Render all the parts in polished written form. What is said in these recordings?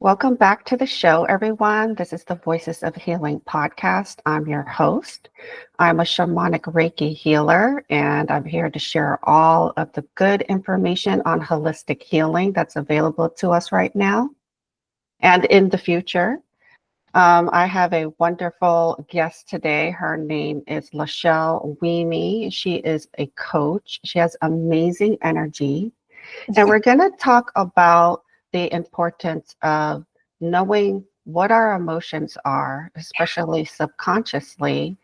Welcome back to the show, everyone. This is the Voices of Healing podcast. I'm your host. I'm a shamanic Reiki healer, and I'm here to share all of the good information on holistic healing that's available to us right now and in the future. I have a wonderful guest today. Her name is LaChelle Wieme. She is a coach. She has amazing energy. And we're going to talk about the importance of knowing what our emotions are, especially subconsciously.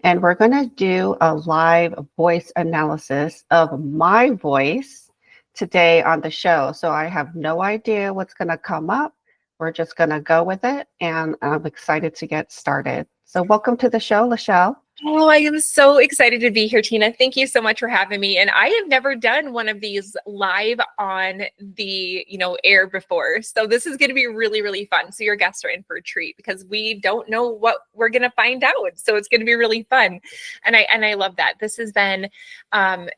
And we're going to do a live voice analysis of my voice today on the show. So I have no idea what's going to come up. We're just going to go with it. And I'm excited to get started. So welcome to the show, LaChelle. Oh, I am so excited to be here, Tina. Thank you so much for having me. And I have never done one of these live on the, air before. So this is going to be really, really fun. So your guests are in for a treat because we don't know what we're going to find out. So it's going to be really fun. And I love that. This has been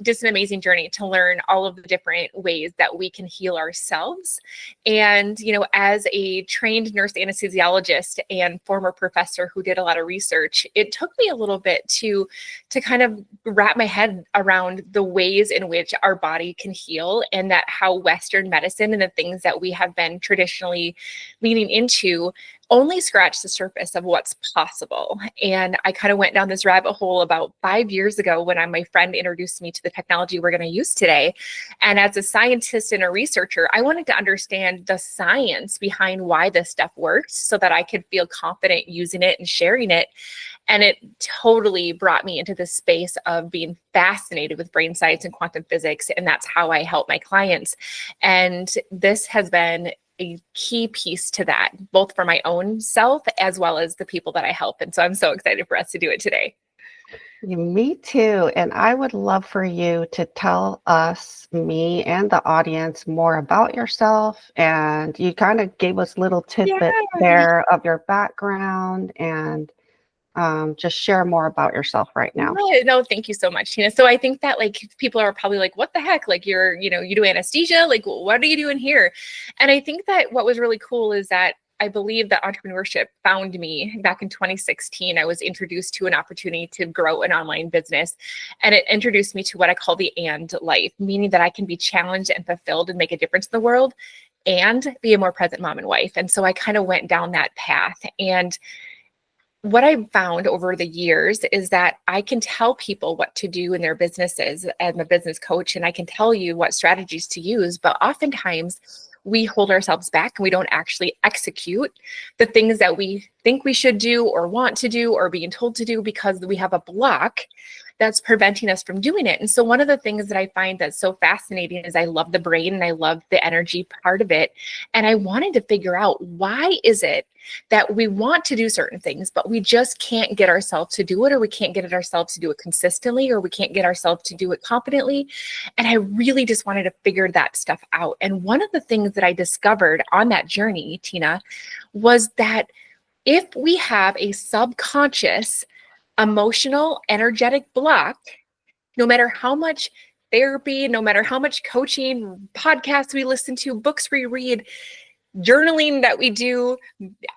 just an amazing journey to learn all of the different ways that we can heal ourselves. And, as a trained nurse anesthesiologist and former professor who did a lot of research, it took me a little bit to kind of wrap my head around the ways in which our body can heal, and that how Western medicine and the things that we have been traditionally leaning into only scratch the surface of what's possible. And I kind of went down this rabbit hole about 5 years ago when my friend introduced me to the technology we're going to use today. And as a scientist and a researcher, I wanted to understand the science behind why this stuff works so that I could feel confident using it and sharing it. And it totally brought me into the space of being fascinated with brain science and quantum physics. And that's how I help my clients. And this has been a key piece to that, both for my own self as well as the people that I help. And so I'm so excited for us to do it today. Me too. And I would love for you to tell us, me and the audience, more about yourself. And you kind of gave us little tidbits there of your background, and just share more about yourself right now. No, thank you so much, Tina. So I think that people are probably like, what the heck? Like you do anesthesia, like what are you doing here? And I think that what was really cool is that I believe that entrepreneurship found me back in 2016. I was introduced to an opportunity to grow an online business, and it introduced me to what I call the and life, meaning that I can be challenged and fulfilled and make a difference in the world and be a more present mom and wife. And so I kind of went down that path. And what I've found over the years is that I can tell people what to do in their businesses. I'm a business coach, and I can tell you what strategies to use, but oftentimes we hold ourselves back and we don't actually execute the things that we think we should do or want to do or being told to do because we have a block that's preventing us from doing it. And so one of the things that I find that's so fascinating is I love the brain and I love the energy part of it. And I wanted to figure out, why is it that we want to do certain things, but we just can't get ourselves to do it, or we can't get ourselves to do it consistently, or we can't get ourselves to do it confidently. And I really just wanted to figure that stuff out. And one of the things that I discovered on that journey, Tina, was that if we have a subconscious emotional, energetic block, no matter how much therapy, no matter how much coaching, podcasts we listen to, books we read, journaling that we do,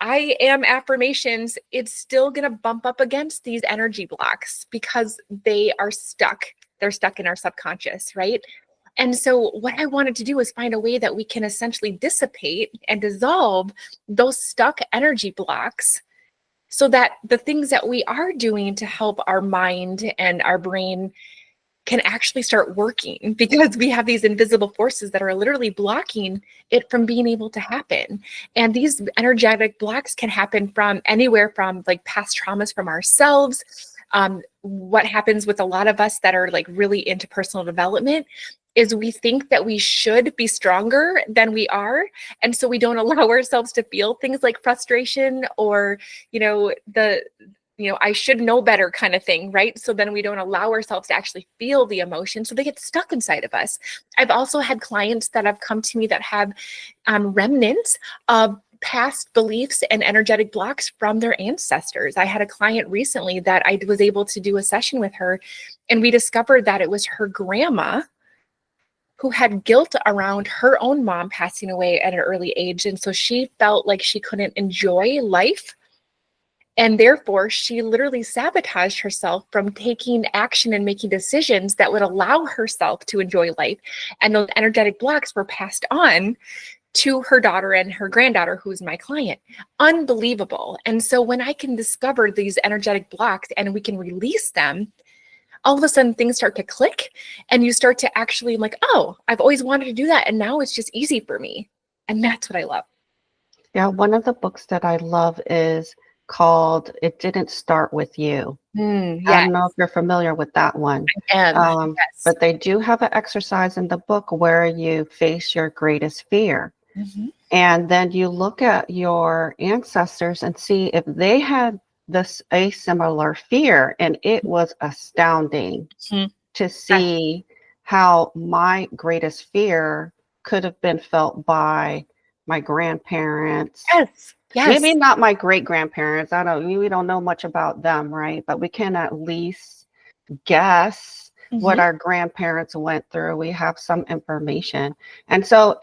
I am affirmations, it's still going to bump up against these energy blocks because they are stuck. They're stuck in our subconscious, right? And so what I wanted to do is find a way that we can essentially dissipate and dissolve those stuck energy blocks, so that the things that we are doing to help our mind and our brain can actually start working, because we have these invisible forces that are literally blocking it from being able to happen. And these energetic blocks can happen from anywhere from past traumas from ourselves. What happens with a lot of us that are really into personal development is we think that we should be stronger than we are. And so we don't allow ourselves to feel things like frustration or, I should know better kind of thing, right? So then we don't allow ourselves to actually feel the emotion. So they get stuck inside of us. I've also had clients that have come to me that have remnants of past beliefs and energetic blocks from their ancestors. I had a client recently that I was able to do a session with her, and we discovered that it was her grandma who had guilt around her own mom passing away at an early age. And so she felt like she couldn't enjoy life. And therefore, she literally sabotaged herself from taking action and making decisions that would allow herself to enjoy life. And those energetic blocks were passed on to her daughter and her granddaughter, who's my client. Unbelievable. And so when I can discover these energetic blocks and we can release them, all of a sudden things start to click and you start to actually like, oh, I've always wanted to do that. And now it's just easy for me. And that's what I love. Yeah, one of the books that I love is called It Didn't Start With You. I Yes, don't know if you're familiar with that one. yes. But they do have an exercise in the book where you face your greatest fear. Mhm. And then you look at your ancestors and see if they had a similar fear. And it was astounding Mhm. to see how my greatest fear could have been felt by my grandparents. Yes, Maybe yes. not my great grandparents. We don't know much about them, right? But we can at least guess what Mhm. our grandparents went through. We have some information. And so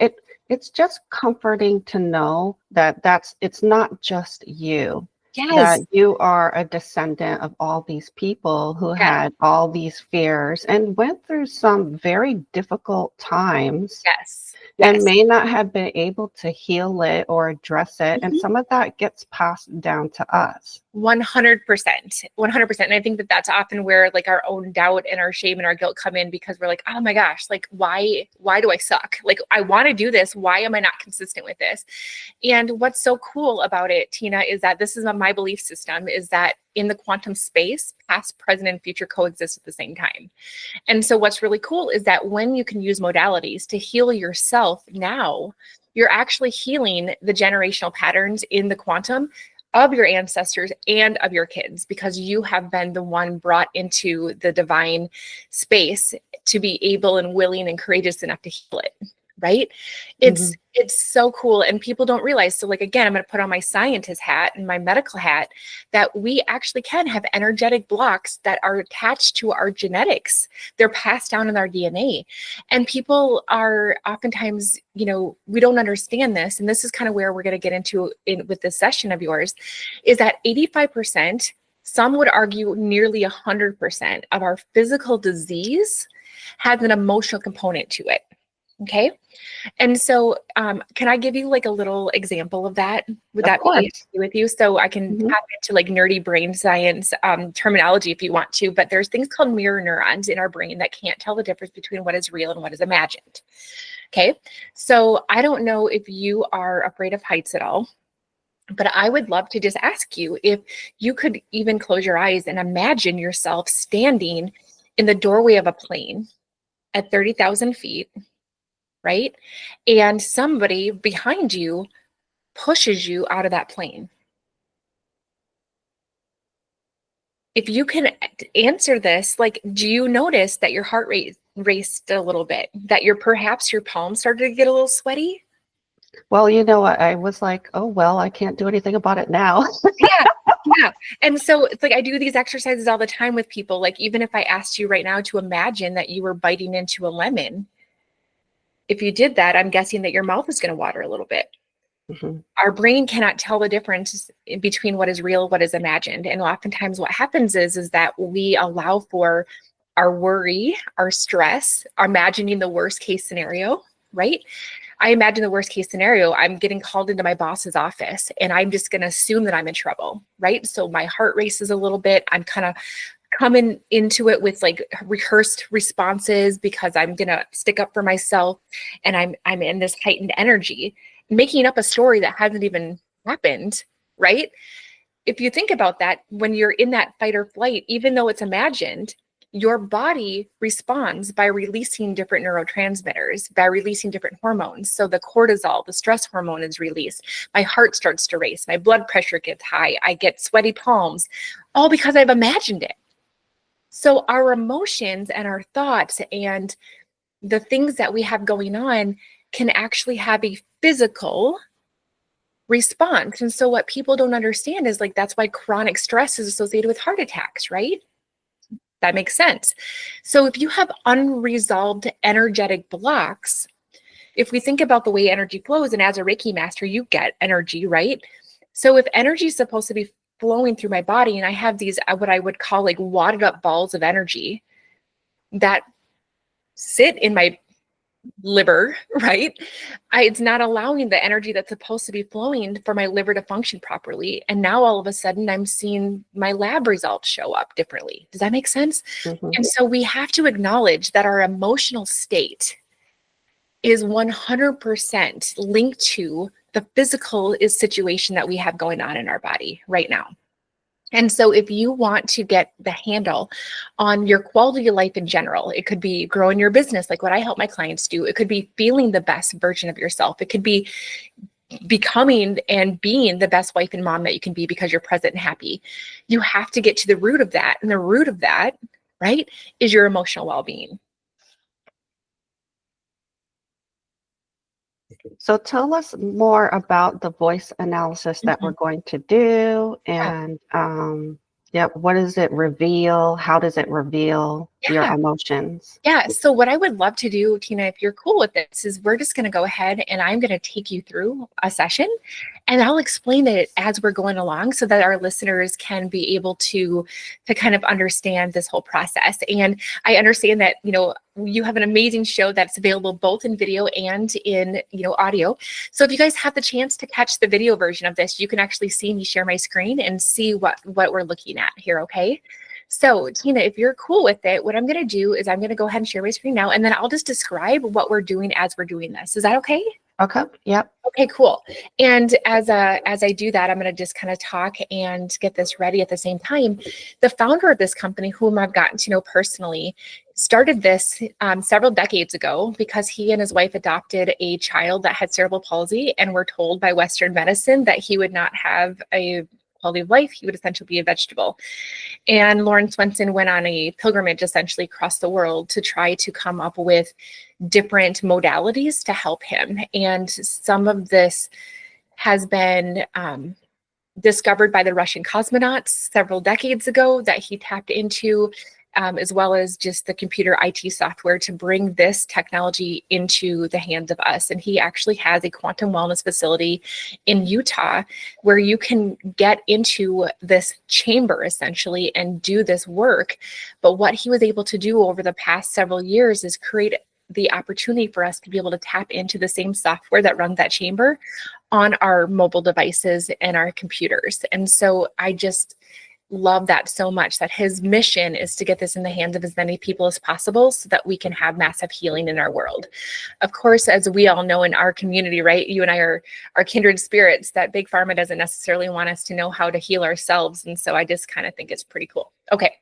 it's just comforting to know that it's not just you, that Yes, you are a descendant of all these people who yes, had all these fears and went through some very difficult times yes, and yes. may not have been able to heal it or address it. And Mhm. some of that gets passed down to us. 100%. 100%. And I think that that's often where like our own doubt and our shame and our guilt come in, because we're like, oh my gosh, like why do I suck? Like I want to do this. Why am I not consistent with this? And what's so cool about it, Tina, is that this is my belief system, is that in the quantum space, past, present, and future coexist at the same time. And so what's really cool is that when you can use modalities to heal yourself now, you're actually healing the generational patterns in the quantum of your ancestors and of your kids, because you have been the one brought into the divine space to be able and willing and courageous enough to heal it. Right? Mhm. It's so cool. And people don't realize. So like, again, I'm going to put on my scientist hat and my medical hat, that we actually can have energetic blocks that are attached to our genetics. They're passed down in our DNA. And people are oftentimes, we don't understand this. And this is kind of where we're going to get into with this session of yours, is that 85%, some would argue nearly 100% of our physical disease has an emotional component to it. Okay. And so, can I give you like a little example of that? Would Of that be course. okay with you? So I can Mhm. tap into like nerdy brain science terminology if you want to, but there's things called mirror neurons in our brain that can't tell the difference between what is real and what is imagined. Okay. So I don't know if you are afraid of heights at all, but I would love to just ask you if you could even close your eyes and imagine yourself standing in the doorway of a plane at 30,000 feet, right? And somebody behind you pushes you out of that plane. If you can answer this, like, do you notice that your heart rate raced a little bit, that perhaps your palms started to get a little sweaty? Well, you know, I was like, oh, well, I can't do anything about it now. Yeah. Yeah. And so it's like I do these exercises all the time with people. Like, even if I asked you right now to imagine that you were biting into a lemon, if you did that, I'm guessing that your mouth is going to water a little bit. Mhm. Our brain cannot tell the difference between what is real, what is imagined. And oftentimes what happens is that we allow for our worry, our stress, our imagining the worst case scenario, right? I imagine the worst case scenario. I'm getting called into my boss's office and I'm just going to assume that I'm in trouble, right? So my heart races a little bit. I'm kind of coming into it with like rehearsed responses because I'm going to stick up for myself, and I'm in this heightened energy, making up a story that hasn't even happened, right? If you think about that, when you're in that fight or flight, even though it's imagined, your body responds by releasing different neurotransmitters, by releasing different hormones. So the cortisol, the stress hormone, is released. My heart starts to race. My blood pressure gets high. I get sweaty palms, all because I've imagined it. So our emotions and our thoughts and the things that we have going on can actually have a physical response. And so what people don't understand is like that's why chronic stress is associated with heart attacks, right? That makes sense. So if you have unresolved energetic blocks, if we think about the way energy flows, and as a Reiki master, you get energy, right? So if energy is supposed to be flowing through my body and I have these, what I would call like wadded up balls of energy that sit in my liver, right? It's not allowing the energy that's supposed to be flowing for my liver to function properly. And now all of a sudden I'm seeing my lab results show up differently. Does that make sense? Mm-hmm. And so we have to acknowledge that our emotional state is 100% linked to the physical situation that we have going on in our body right now. And so if you want to get the handle on your quality of life in general, it could be growing your business, like what I help my clients do. It could be feeling the best version of yourself. It could be becoming and being the best wife and mom that you can be because you're present and happy. You have to get to the root of that. And the root of that, right, is your emotional well-being. So tell us more about the voice analysis that we're going to do, and what does it reveal? How does it reveal your emotions? Yeah. So what I would love to do, Tina, if you're cool with this, is we're just going to go ahead and I'm going to take you through a session and I'll explain it as we're going along so that our listeners can be able to kind of understand this whole process. And I understand that, you have an amazing show that's available both in video and in, audio. So if you guys have the chance to catch the video version of this, you can actually see me share my screen and see what we're looking at here. Okay. So Tina, if you're cool with it, what I'm going to do is I'm going to go ahead and share my screen now, and then I'll just describe what we're doing as we're doing this. Is that okay? Okay. Yep. Okay, cool. And as I do that, I'm going to just kind of talk and get this ready at the same time. The founder of this company, whom I've gotten to know personally, started this several decades ago because he and his wife adopted a child that had cerebral palsy and were told by Western medicine that he would not have a quality of life. He would essentially be a vegetable. And Lauren Swenson went on a pilgrimage essentially across the world to try to come up with different modalities to help him. And some of this has been discovered by the Russian cosmonauts several decades ago that he tapped into, as well as just the computer IT software to bring this technology into the hands of us. And he actually has a quantum wellness facility in Utah where you can get into this chamber essentially and do this work. But what he was able to do over the past several years is create the opportunity for us to be able to tap into the same software that runs that chamber on our mobile devices and our computers. And so I just love that so much, that his mission is to get this in the hands of as many people as possible so that we can have massive healing in our world. Of course, as we all know in our community, right, you and I are kindred spirits, that big pharma doesn't necessarily want us to know how to heal ourselves. And so I just kind of think it's pretty cool. Okay.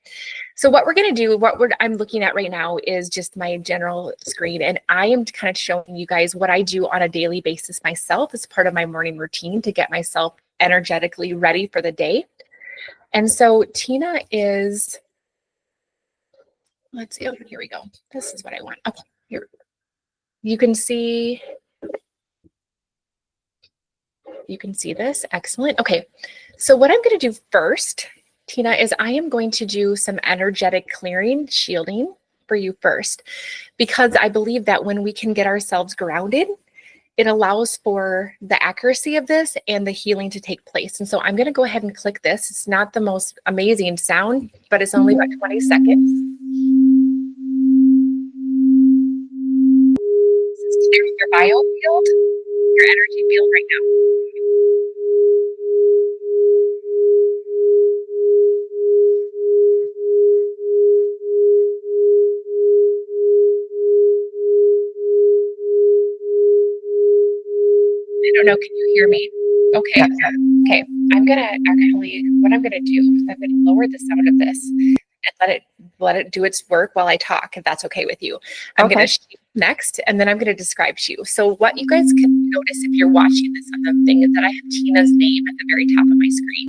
So what we're going to do, I'm looking at right now is just my general screen. And I am kind of showing you guys what I do on a daily basis myself as part of my morning routine to get myself energetically ready for the day. And so Tina is, let's see, here we go. This is what I want. Okay, here. You can see this. Excellent. Okay, so what I'm going to do first, Tina, is I am going to do some energetic clearing, shielding for you first, because I believe that when we can get ourselves grounded, it allows for the accuracy of this and the healing to take place. And so I'm going to go ahead and click this. It's not the most amazing sound, but it's only about 20 seconds. This is clearing your biofield, your energy field right now. I don't know, can you hear me? Okay. Okay. What I'm gonna do is I'm gonna lower the sound of this and let it do its work while I talk, if that's okay with you. I'm gonna shoot next, and then I'm gonna describe to you. So what you guys can notice if you're watching this other thing is that I have Tina's name at the very top of my screen.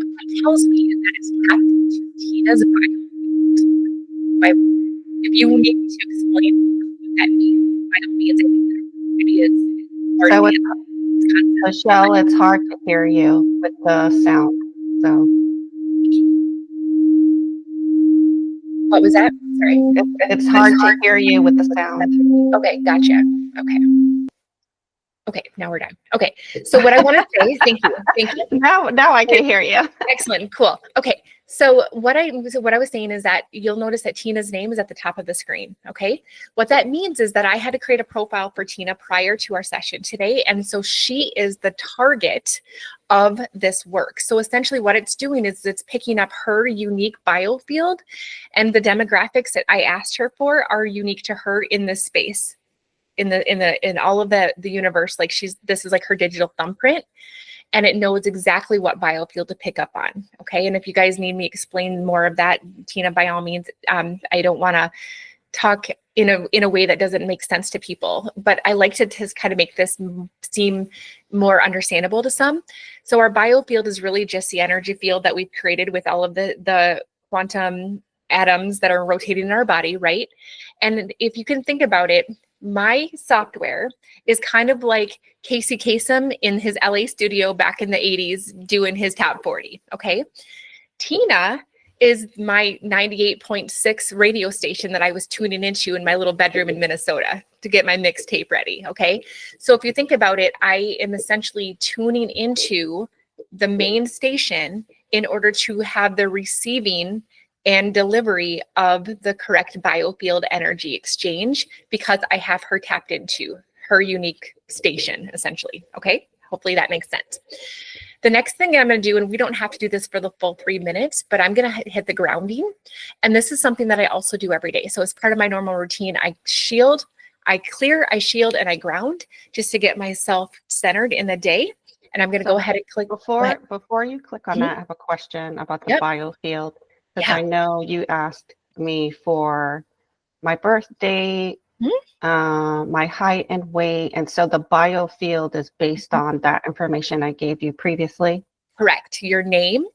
What it tells me is that it's tapped into Tina's bio. If you need me to explain what that means, by all means, I think that maybe it's So LaChelle, it's hard to hear you with the sound. So What was that? Sorry. It's hard to hear you with the sound. Okay, gotcha. Okay. Okay, now we're done. Okay, so what I want to say, thank you. Now I can hear you. Excellent, cool. Okay, so what I was saying is that you'll notice that Tina's name is at the top of the screen. Okay, what that means is that I had to create a profile for Tina prior to our session today, and so she is the target of this work. So essentially, what it's doing is it's picking up her unique biofield, and the demographics that I asked her for are unique to her in this space. In all of the universe, like this is like her digital thumbprint, and it knows exactly what biofield to pick up on. Okay, and if you guys need me explain more of that, Tina, by all means. I don't want to talk in a way that doesn't make sense to people, but I like to just kind of make this seem more understandable to some. So our biofield is really just the energy field that we've created with all of the quantum atoms that are rotating in our body, right? And if you can think about it, my software is kind of like Casey Kasem in his LA studio back in the 80s doing his top 40. Okay. Tina is my 98.6 radio station that I was tuning into in my little bedroom in Minnesota to get my mixtape ready. Okay. So if you think about it, I am essentially tuning into the main station in order to have the receiving and delivery of the correct biofield energy exchange, because I have her tapped into her unique station, essentially. Okay, hopefully that makes sense. The next thing I'm going to do, and we don't have to do this for the full 3 minutes, but I'm going to hit the grounding. And this is something that I also do every day. So as part of my normal routine, I shield, I clear, I shield, and I ground just to get myself centered in the day. And I'm going to go ahead and click. Before you click on that, I have a question about the biofield. Because I know you asked me for my birthday, my height and weight. And so the biofield is based on that information I gave you previously. Correct. Your name,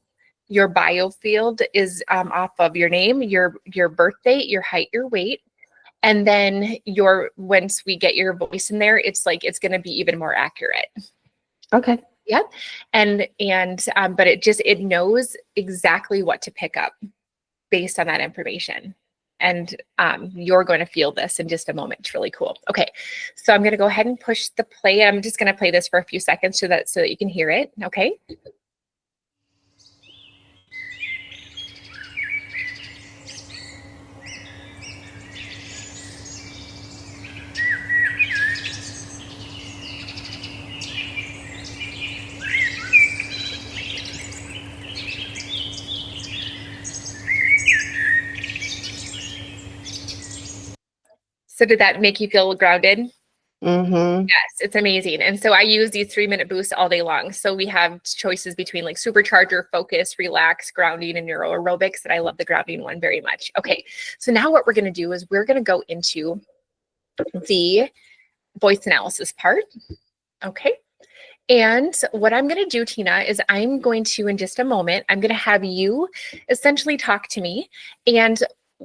your biofield is off of your name, your birth date, your height, your weight. And then once we get your voice in there, it's going to be even more accurate. Okay. Yep. And but it knows exactly what to pick up based on that information. And you're going to feel this in just a moment. It's really cool. Okay. So I'm going to go ahead and push the play. I'm just going to play this for a few seconds so that you can hear it. Okay. So did that make you feel grounded? Mm-hmm. Yes, it's amazing. And so I use these 3-minute boosts all day long. So we have choices between like supercharger, focus, relax, grounding, and neuro aerobics. And I love the grounding one very much. Okay. So now what we're going to do is we're going to go into the voice analysis part. Okay. And what I'm going to do, Tina, is I'm going to, in just a moment, I'm going to have you essentially talk to me. And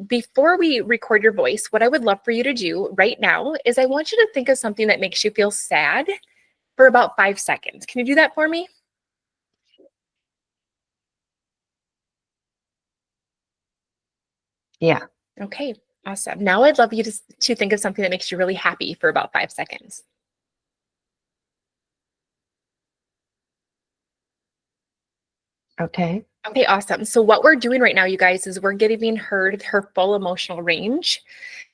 before we record your voice, what I would love for you to do right now is I want you to think of something that makes you feel sad for about 5 seconds. Can you do that for me? Yeah. Okay, awesome. Now I'd love you to think of something that makes you really happy for about 5 seconds. Okay. Okay, awesome. So what we're doing right now, you guys, is we're giving her full emotional range.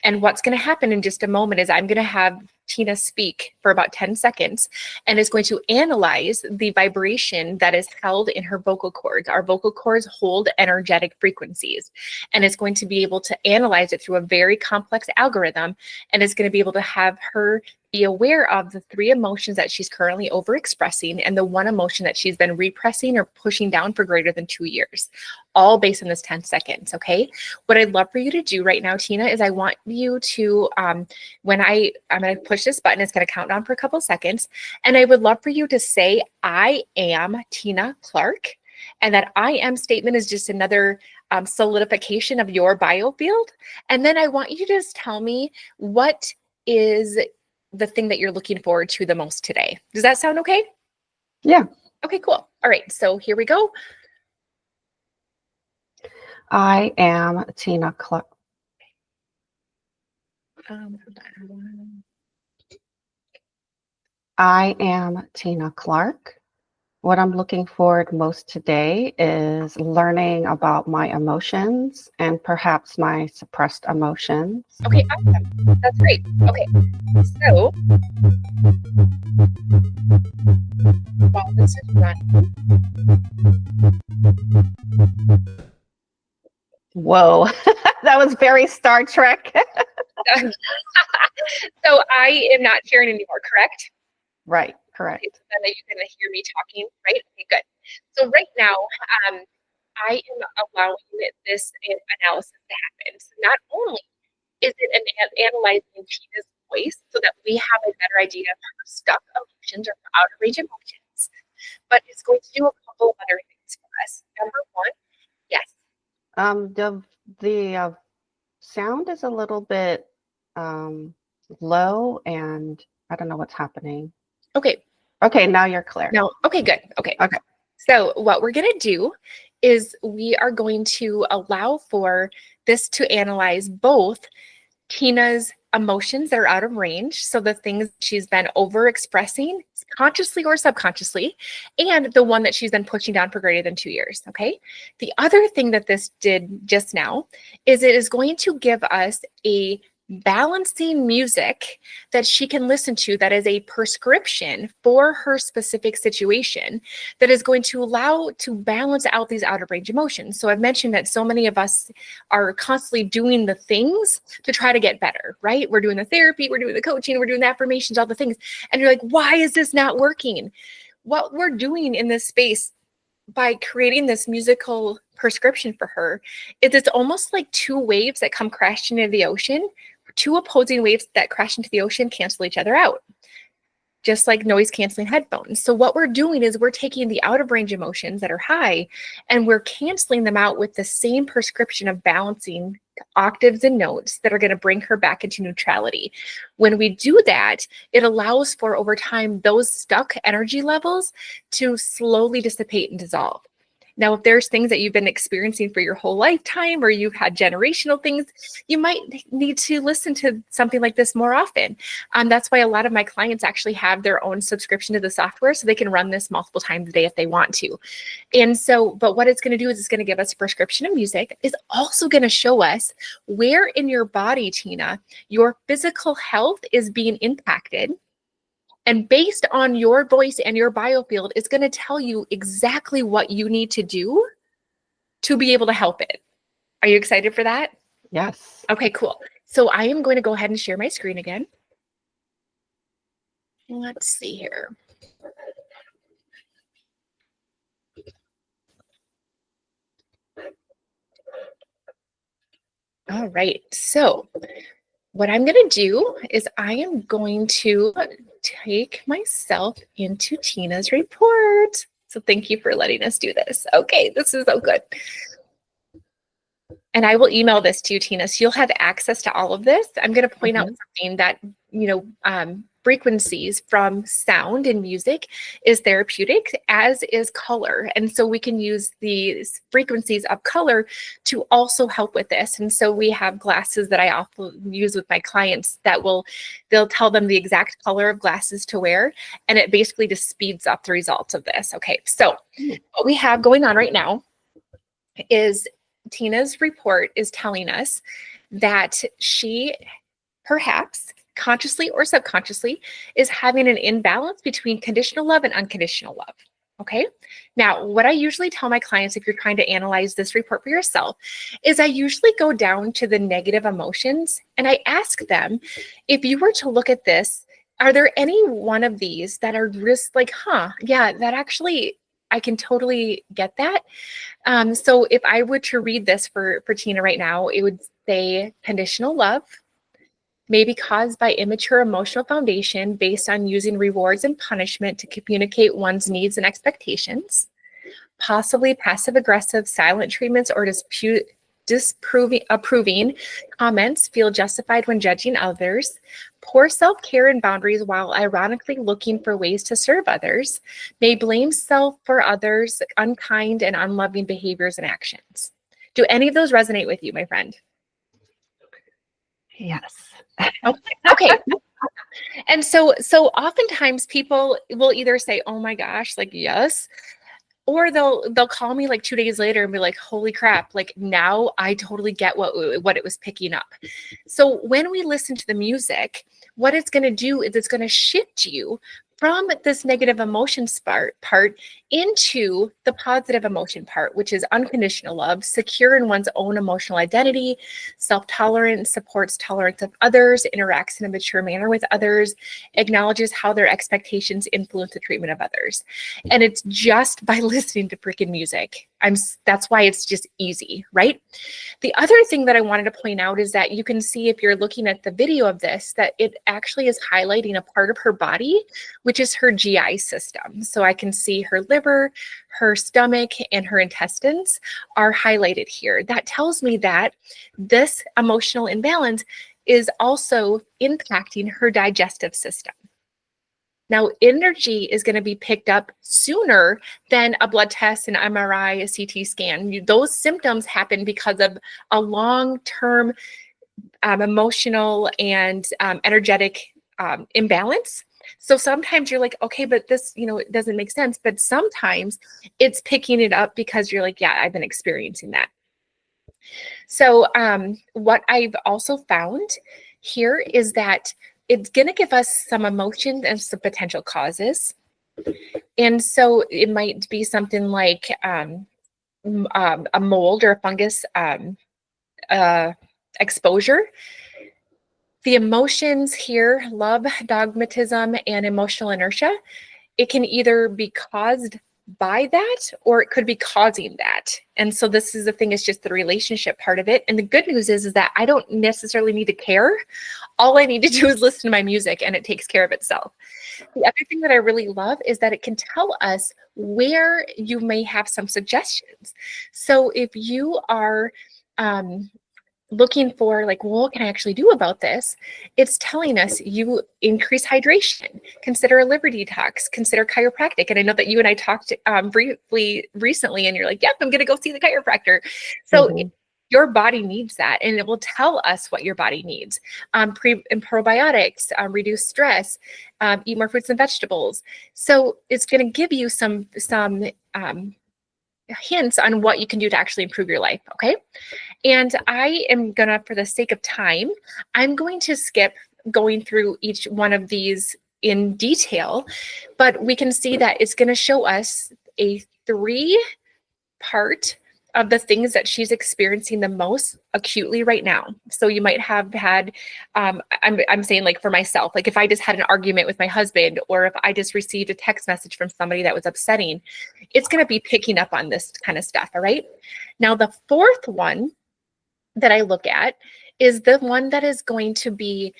And what's going to happen in just a moment is I'm going to have Tina speak for about 10 seconds and is going to analyze the vibration that is held in her vocal cords. Our vocal cords hold energetic frequencies, and it's going to be able to analyze it through a very complex algorithm, and it's going to be able to have her be aware of the 3 emotions that she's currently overexpressing and the 1 emotion that she's been repressing or pushing down for greater than 2 years, all based on this 10 seconds. Okay. What I'd love for you to do right now, Tina, is I want you to, I'm going to push this button, it's going to count down for a couple seconds. And I would love for you to say, I am Tina Clark. And that I am statement is just another solidification of your biofield. And then I want you to just tell me what is the thing that you're looking forward to the most today. Does that sound okay? Yeah. Okay, cool. All right. So here we go. I am Tina Clark. Hold on. I am Tina Clark. What I'm looking forward most today is learning about my emotions and perhaps my suppressed emotions. Okay, awesome. That's great. Okay, so while this is running, Whoa, that was very Star Trek. so I am not sharing anymore, correct? Right, Okay, correct. so then you can hear me talking, right? Okay, good. So right now, I am allowing this analysis to happen. So not only is it analyzing Tina's voice so that we have a better idea of her stuck emotions or her out of range emotions, but it's going to do a couple of other things for us. Number one, yes. The sound is a little bit low, and I don't know what's happening. Okay. Okay, now you're clear. No. Okay, good. Okay. Okay. So what we're going to do is we are going to allow for this to analyze both Tina's emotions that are out of range, so the things she's been over expressing consciously or subconsciously, and the one that she's been pushing down for greater than 2 years. Okay. The other thing that this did just now is it is going to give us a balancing music that she can listen to that is a prescription for her specific situation that is going to allow to balance out these out of range emotions. So I've mentioned that so many of us are constantly doing the things to try to get better, right? We're doing the therapy, we're doing the coaching, we're doing the affirmations, all the things. And you're like, why is this not working? What we're doing in this space by creating this musical prescription for her is it's almost like two waves that come crashing into the ocean. Two opposing waves that crash into the ocean cancel each other out, just like noise canceling headphones. So what we're doing is we're taking the out of range emotions that are high and we're canceling them out with the same prescription of balancing octaves and notes that are going to bring her back into neutrality. When we do that, it allows for over time those stuck energy levels to slowly dissipate and dissolve. Now, if there's things that you've been experiencing for your whole lifetime or you've had generational things, you might need to listen to something like this more often. That's why a lot of my clients actually have their own subscription to the software so they can run this multiple times a day if they want to. And so, but what it's going to do is it's going to give us a prescription of music. It's also going to show us where in your body, Tina, your physical health is being impacted. And based on your voice and your biofield, it's going to tell you exactly what you need to do to be able to help it. Are you excited for that? Yes. Okay, cool. So I am going to go ahead and share my screen again. Let's see here. All right. So what I'm going to do is I am going to take myself into Tina's report. So thank you for letting us do this. Okay, this is so good. And I will email this to you, Tina, so you'll have access to all of this. I'm going to point out something that, frequencies from sound and music is therapeutic, as is color. And so we can use these frequencies of color to also help with this. And so we have glasses that I often use with my clients that they'll tell them the exact color of glasses to wear. And it basically just speeds up the results of this. Okay, so what we have going on right now is Tina's report is telling us that she perhaps consciously or subconsciously is having an imbalance between conditional love and unconditional love. Okay. Now, what I usually tell my clients if you're trying to analyze this report for yourself is I usually go down to the negative emotions and I ask them, if you were to look at this, are there any one of these that are just like, yeah, that actually, I can totally get that. So if I were to read this for Tina right now, it would say conditional love may be caused by immature emotional foundation based on using rewards and punishment to communicate one's needs and expectations, possibly passive-aggressive silent treatments or approving comments feel justified when judging others, poor self-care and boundaries while ironically looking for ways to serve others, may blame self for others' unkind and unloving behaviors and actions. Do any of those resonate with you, my friend? Yes. Okay. And so oftentimes people will either say, "Oh my gosh," like, yes, or they'll call me like 2 days later and be like, "Holy crap, like now I totally get what it was picking up." So when we listen to the music, what it's going to do is it's going to shift you from this negative emotions part into the positive emotion part, which is unconditional love, secure in one's own emotional identity, self-tolerance, supports tolerance of others, interacts in a mature manner with others, acknowledges how their expectations influence the treatment of others. And it's just by listening to freaking music. That's why it's just easy, right? The other thing that I wanted to point out is that you can see, if you're looking at the video of this, that it actually is highlighting a part of her body, which is her GI system. So I can see her liver, her stomach, and her intestines are highlighted here. That tells me that this emotional imbalance is also impacting her digestive system. Now, energy is going to be picked up sooner than a blood test, an MRI, a CT scan. Those symptoms happen because of a long-term emotional and energetic imbalance. So sometimes you're like, okay, but this, it doesn't make sense. But sometimes it's picking it up because you're like, yeah, I've been experiencing that. So what I've also found here is that it's going to give us some emotions and some potential causes. And so it might be something like a mold or a fungus exposure. The emotions here, love, dogmatism, and emotional inertia, it can either be caused by that or it could be causing that. And so this is the thing, it's just the relationship part of it. And the good news is that I don't necessarily need to care. All I need to do is listen to my music and it takes care of itself. The other thing that I really love is that it can tell us where you may have some suggestions. So if you are looking for like, well, what can I actually do about this? It's telling us you increase hydration, consider a liver detox, consider chiropractic. And I know that you and I talked briefly recently and you're like, yep, I'm going to go see the chiropractor. So your body needs that, and it will tell us what your body needs. And probiotics, reduce stress, eat more fruits and vegetables. So it's going to give you some hints on what you can do to actually improve your life. Okay. And I am gonna, for the sake of time, I'm going to skip going through each one of these in detail, but we can see that it's going to show us a 3-part of the things that she's experiencing the most acutely right now. So you might have had, I'm saying like for myself, like if I just had an argument with my husband, or if I just received a text message from somebody that was upsetting, it's going to be picking up on this kind of stuff. All right. Now, the 4th one that I look at is the one that is going to be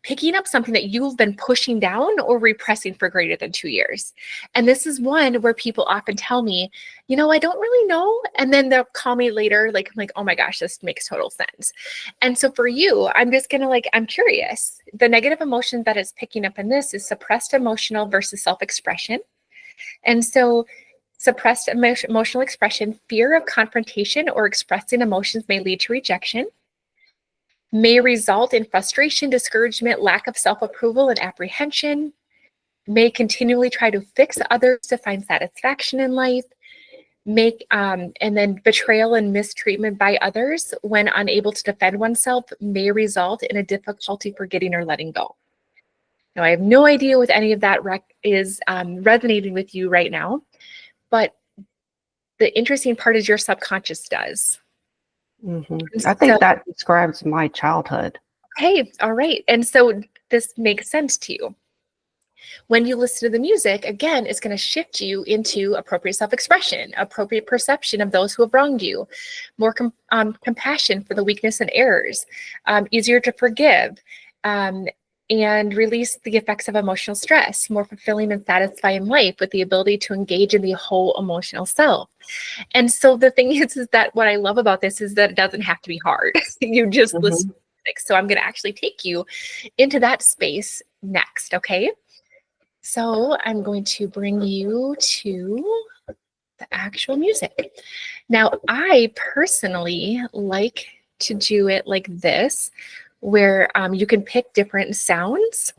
picking up something that you've been pushing down or repressing for greater than 2 years. And this is one where people often tell me, I don't really know. And then they'll call me later, like, I'm like, oh my gosh, this makes total sense. And so for you, I'm just going to I'm curious. The negative emotion that is picking up in this is suppressed emotional versus self-expression. And so suppressed emotional expression, fear of confrontation or expressing emotions may lead to rejection, may result in frustration, discouragement, lack of self-approval, and apprehension, may continually try to fix others to find satisfaction in life, and then betrayal and mistreatment by others when unable to defend oneself may result in a difficulty forgetting or letting go. Now, I have no idea what any of that is resonating with you right now, but the interesting part is your subconscious does. I think that describes my childhood. Okay, all right. And so this makes sense to you. When you listen to the music, again, it's going to shift you into appropriate self-expression, appropriate perception of those who have wronged you, more compassion for the weakness and errors, easier to forgive, and release the effects of emotional stress, more fulfilling and satisfying life with the ability to engage in the whole emotional self. And so the thing is that what I love about this is that it doesn't have to be hard. You just listen to music. So I'm going to actually take you into that space next. Okay. So I'm going to bring you to the actual music. Now, I personally like to do it like this, where you can pick different sounds.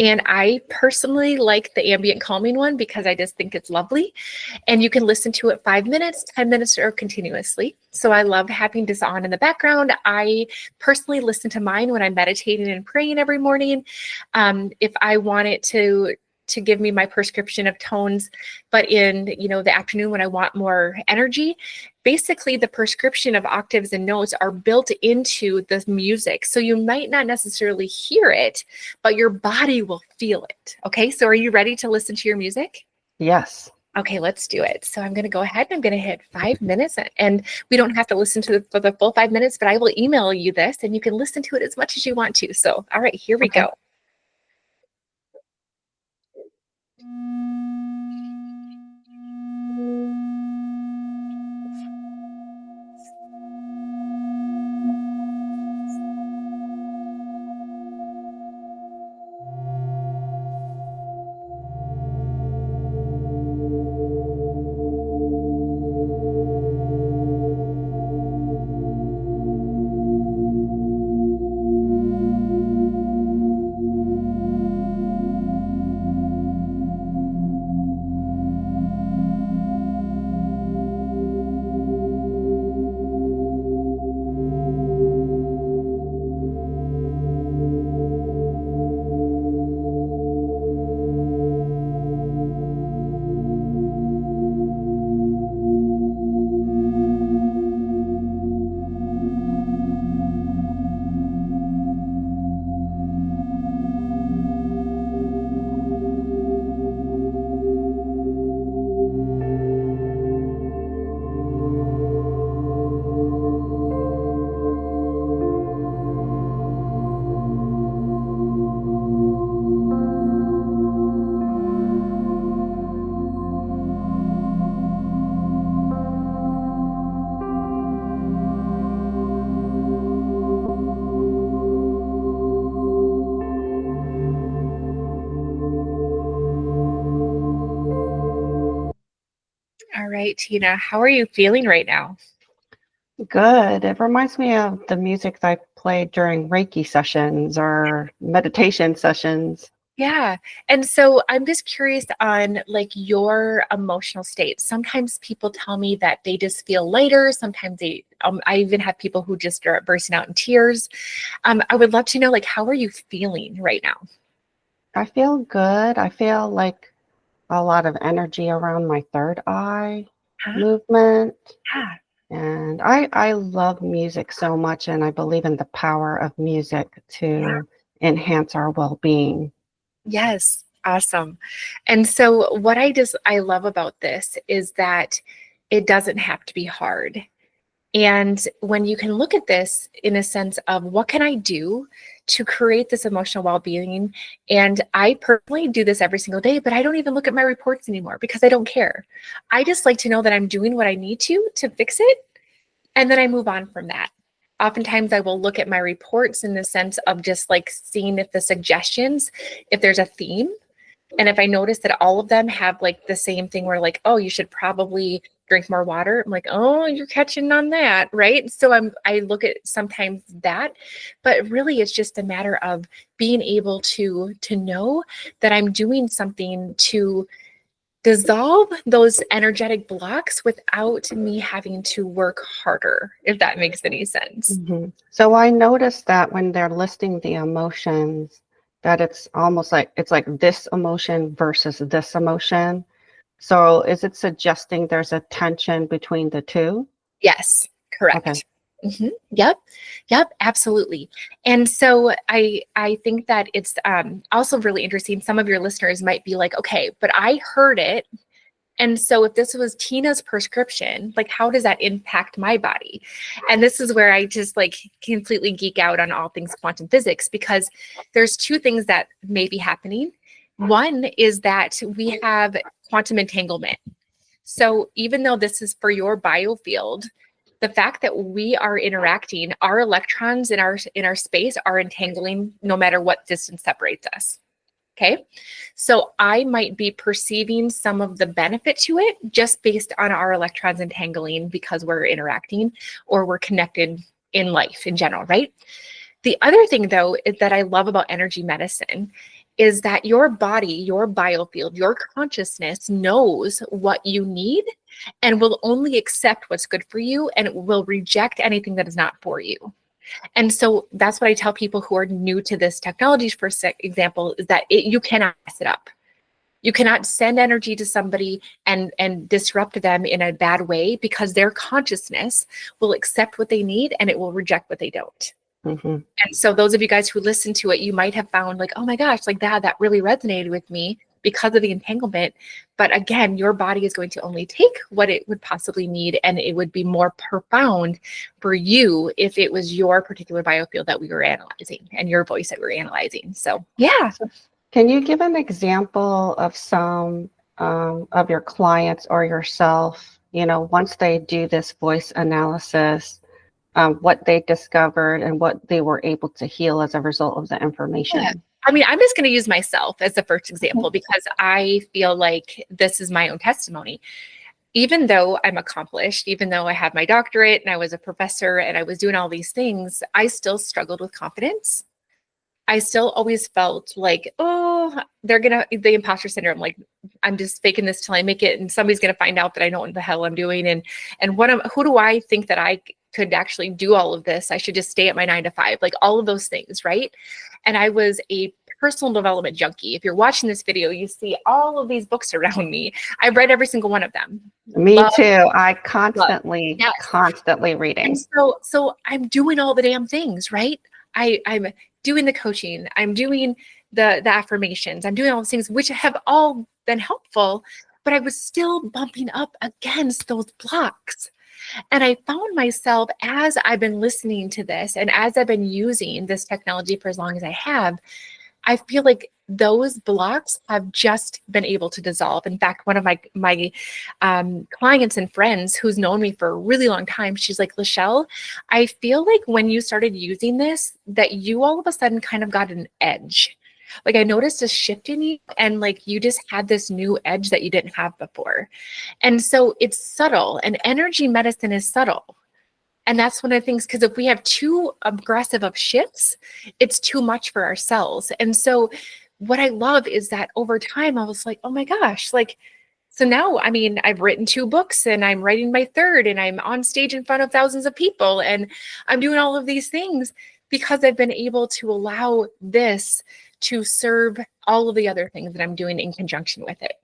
And I personally like the ambient calming one because I just think it's lovely. And you can listen to it 5 minutes, 10 minutes, or continuously. So I love having this on in the background. I personally listen to mine when I'm meditating and praying every morning. If I want it to give me my prescription of tones, but in the afternoon when I want more energy, basically the prescription of octaves and notes are built into the music. So you might not necessarily hear it, but your body will feel it. Okay, so are you ready to listen to your music? Yes. Okay, let's do it. So I'm going to go ahead and I'm going to hit 5 minutes, and we don't have to listen to for the full 5 minutes, but I will email you this and you can listen to it as much as you want to. So, all right, here we Okay. go. All right, Tina, how are you feeling right now? Good. It reminds me of the music that I played during Reiki sessions or meditation sessions. Yeah. And so I'm just curious on like your emotional state. Sometimes people tell me that they just feel lighter. Sometimes I even have people who just start bursting out in tears. I would love to know, like, how are you feeling right now? I feel good. I feel like a lot of energy around my third eye Huh? movement. Yeah. And I love music so much, and I believe in the power of music Yeah. to enhance our well-being. Yes. Awesome. And so what I love about this is that it doesn't have to be hard. And when you can look at this in a sense of what can I do to create this emotional well-being? And I personally do this every single day, but I don't even look at my reports anymore because I don't care. I just like to know that I'm doing what I need to fix it. And then I move on from that. Oftentimes I will look at my reports in the sense of just like seeing if the suggestions, if there's a theme, and if I notice that all of them have like the same thing where like, oh, you should probably drink more water. I'm like, oh, you're catching on that, right? So I look at sometimes that, but really it's just a matter of being able to know that I'm doing something to dissolve those energetic blocks without me having to work harder, if that makes any sense. So I noticed that when they're listing the emotions, that it's almost like it's like this emotion versus this emotion. So is it suggesting there's a tension between the two? Yes, Okay. correct. Yep, yep, absolutely. And so I think that it's also really interesting. Some of your listeners might be like, okay, but I heard it. And so if this was Tina's prescription, like how does that impact my body? And this is where I just like completely geek out on all things quantum physics because there's two things that may be happening. One is that we have quantum entanglement. So even though this is for your biofield, the fact that we are interacting, our electrons in our space are entangling no matter what distance separates us. Okay. So I might be perceiving some of the benefit to it just based on our electrons entangling because we're interacting or we're connected in life in general, right? The other thing, though, is that I love about energy medicine is that your body, your biofield, your consciousness knows what you need and will only accept what's good for you and it will reject anything that is not for you. And so that's what I tell people who are new to this technology, for example, is that you cannot mess it up. You cannot send energy to somebody and disrupt them in a bad way because their consciousness will accept what they need and it will reject what they don't. Mm-hmm. And so those of you guys who listen to it, you might have found like, oh my gosh, like that really resonated with me because of the entanglement. But again, your body is going to only take what it would possibly need, and it would be more profound for you if it was your particular biofield that we were analyzing and your voice that we were analyzing. So yeah. So can you give an example of some of your clients or yourself, once they do this voice analysis, what they discovered and what they were able to heal as a result of the information? I mean, I'm just going to use myself as the first example because I feel like this is my own testimony. Even though I'm accomplished, even though I have my doctorate and I was a professor and I was doing all these things, I still struggled with confidence. I still always felt like, oh, the imposter syndrome, like I'm just faking this till I make it and somebody's going to find out that I know what the hell I'm doing. And who do I think that I could actually do all of this? I should just stay at my 9 to 5, like all of those things. Right. And I was a personal development junkie. If you're watching this video, you see all of these books around me. I've read every single one of them. Me too. I constantly reading. And so I'm doing all the damn things, right? I'm doing the coaching, I'm doing the affirmations, I'm doing all those things, which have all been helpful, but I was still bumping up against those blocks. And I found myself, as I've been listening to this and as I've been using this technology for as long as I have, I feel like those blocks have just been able to dissolve. In fact, one of my clients and friends who's known me for a really long time, she's like, LaChelle, I feel like when you started using this, that you all of a sudden kind of got an edge. Like I noticed a shift in you and like you just had this new edge that you didn't have before. And so it's subtle, and energy medicine is subtle. And that's one of the things, because if we have too aggressive of shifts, it's too much for our cells. And so what I love is that over time, I was like, oh my gosh, like, so now, I mean, I've written 2 books and I'm writing my 3rd and I'm on stage in front of thousands of people and I'm doing all of these things because I've been able to allow this to serve all of the other things that I'm doing in conjunction with it.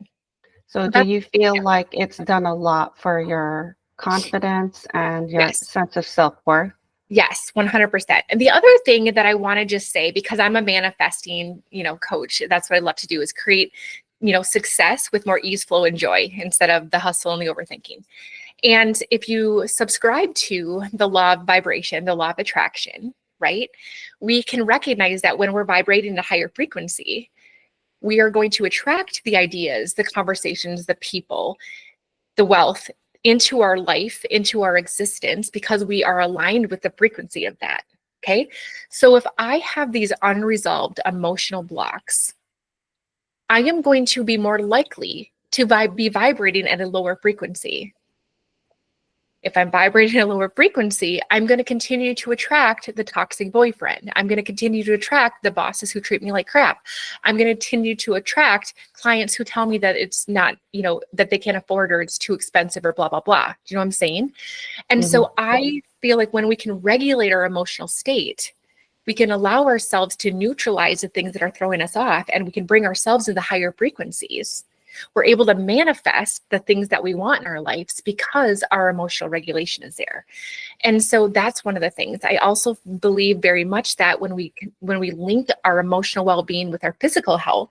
So do you feel like it's done a lot for your confidence and your sense of self-worth? Yes, 100%. And the other thing that I want to just say, because I'm a manifesting, coach, that's what I love to do is create, success with more ease, flow, and joy instead of the hustle and the overthinking. And if you subscribe to the law of vibration, the law of attraction, right, we can recognize that when we're vibrating at a higher frequency, we are going to attract the ideas, the conversations, the people, the wealth into our life, into our existence, because we are aligned with the frequency of that. Okay. So if I have these unresolved emotional blocks, I am going to be more likely to be vibrating at a lower frequency. If I'm vibrating at a lower frequency, I'm going to continue to attract the toxic boyfriend. I'm going to continue to attract the bosses who treat me like crap. I'm going to continue to attract clients who tell me that it's not, that they can't afford or it's too expensive or blah, blah, blah. Do you know what I'm saying? And so I feel like when we can regulate our emotional state, we can allow ourselves to neutralize the things that are throwing us off, and we can bring ourselves to the higher frequencies. We're able to manifest the things that we want in our lives because our emotional regulation is there. And so that's one of the things. I also believe very much that when we link our emotional well-being with our physical health,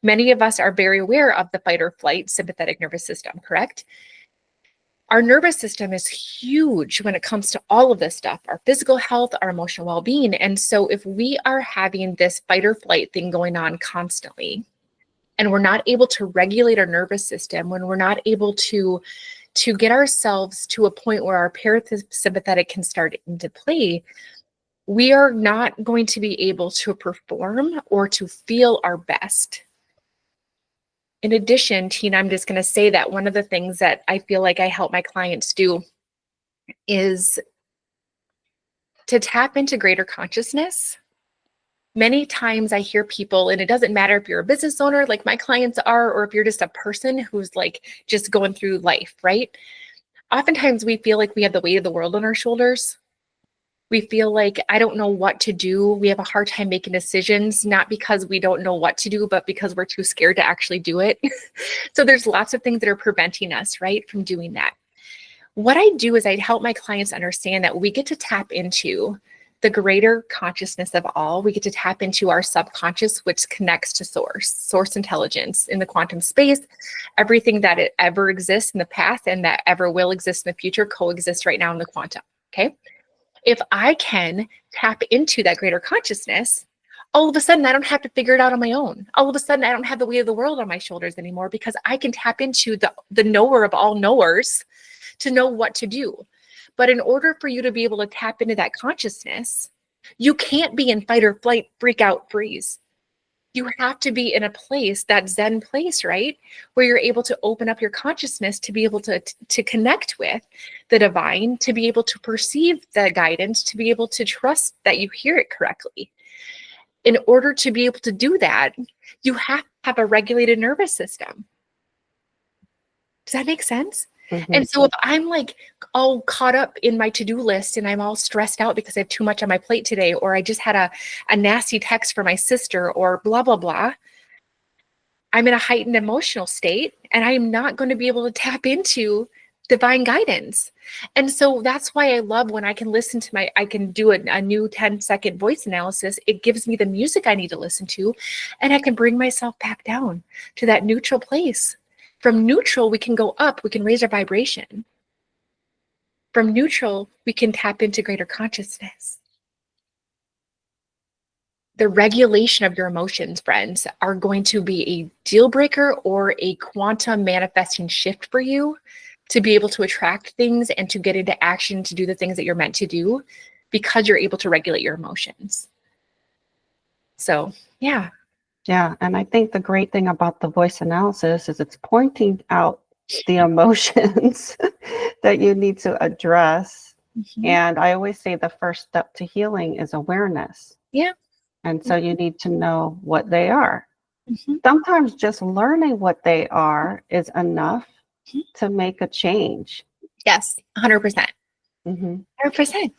many of us are very aware of the fight or flight sympathetic nervous system, correct? Our nervous system is huge when it comes to all of this stuff, our physical health, our emotional well-being. And so if we are having this fight or flight thing going on constantly, and we're not able to regulate our nervous system, when we're not able to get ourselves to a point where our parasympathetic can start into play, we are not going to be able to perform or to feel our best. In addition, Tina, I'm just going to say that one of the things that I feel like I help my clients do is to tap into greater consciousness. Many times I hear people, and it doesn't matter if you're a business owner like my clients are, or if you're just a person who's like just going through life, right? Oftentimes we feel like we have the weight of the world on our shoulders. We feel like, I don't know what to do. We have a hard time making decisions, not because we don't know what to do, but because we're too scared to actually do it. So there's lots of things that are preventing us, right, from doing that. What I do is I help my clients understand that we get to tap into the greater consciousness of all. We get to tap into our subconscious, which connects to source intelligence in the quantum space. Everything that it ever exists in the past and that ever will exist in the future coexists right now in the quantum. Okay. If I can tap into that greater consciousness, all of a sudden I don't have to figure it out on my own. All of a sudden I don't have the weight of the world on my shoulders anymore, because I can tap into the knower of all knowers to know what to do. But in order for you to be able to tap into that consciousness, you can't be in fight or flight, freak out, freeze. You have to be in a place, that Zen place, right? Where you're able to open up your consciousness to be able to connect with the divine, to be able to perceive the guidance, to be able to trust that you hear it correctly. In order to be able to do that, you have to have a regulated nervous system. Does that make sense? Mm-hmm. And so if I'm like all caught up in my to-do list and I'm all stressed out because I have too much on my plate today, or I just had a nasty text from my sister, or blah, blah, blah, I'm in a heightened emotional state and I am not going to be able to tap into divine guidance. And so that's why I love when I can listen to I can do a new 10-second voice analysis. It gives me the music I need to listen to, and I can bring myself back down to that neutral place. From neutral, we can go up, we can raise our vibration. From neutral, we can tap into greater consciousness. The regulation of your emotions, friends, are going to be a deal breaker or a quantum manifesting shift for you to be able to attract things and to get into action to do the things that you're meant to do, because you're able to regulate your emotions. So, yeah. Yeah. And I think the great thing about the voice analysis is it's pointing out the emotions that you need to address. Mm-hmm. And I always say the first step to healing is awareness. Yeah. And so you need to know what they are. Mm-hmm. Sometimes just learning what they are is enough to make a change. Yes, 100%. Mm-hmm. 100%.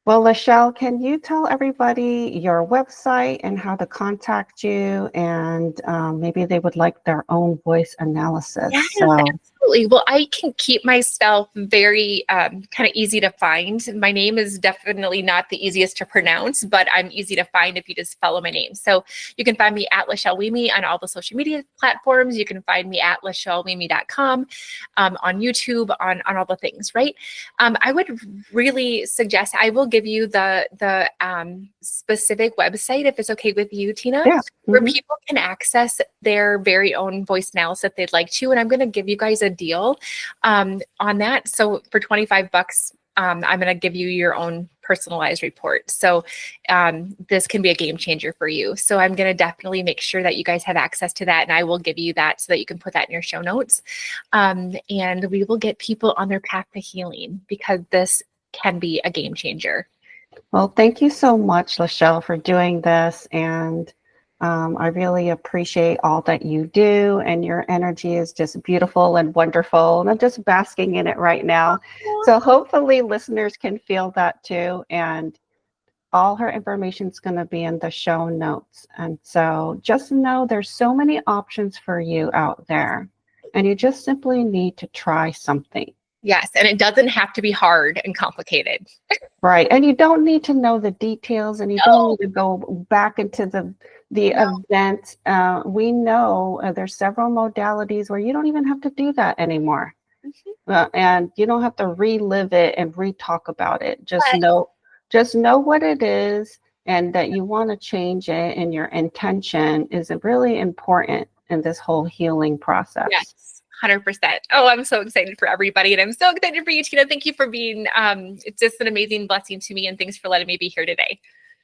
Well, LaChelle, can you tell everybody your website and how to contact you? And maybe they would like their own voice analysis. Yes, absolutely. Well, I can keep myself very kind of easy to find. My name is definitely not the easiest to pronounce, but I'm easy to find if you just follow my name. So you can find me at LaChelle Wieme on all the social media platforms. You can find me at LaChelleWieme.com, on YouTube, on all the things, right? I would really suggest, I will give you the specific website, if it's okay with you, Tina, yeah. where people can access their very own voice analysis if they'd like to. And I'm going to give you guys a deal on that. So for $25, I'm going to give you your own personalized report. So this can be a game changer for you. So I'm going to definitely make sure that you guys have access to that. And I will give you that so that you can put that in your show notes. And we will get people on their path to healing, because this can be a game changer. Well, thank you so much, LaChelle, for doing this. And I really appreciate all that you do. And your energy is just beautiful and wonderful. And I'm just basking in it right now. So hopefully listeners can feel that too. And all her information is going to be in the show notes. And so just know there's so many options for you out there. And you just simply need to try something. Yes. And it doesn't have to be hard and complicated. Right. And you don't need to know the details, and you don't need to go back into the event. We know there's several modalities where you don't even have to do that anymore. Mm-hmm. And you don't have to relive it and re-talk about it. Just know what it is, and that you want to change it, and your intention is really important in this whole healing process. Yes. 100%. Oh, I'm so excited for everybody. And I'm so excited for you, Tina. Thank you for being, it's just an amazing blessing to me. And thanks for letting me be here today.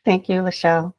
Thank you, LaChelle.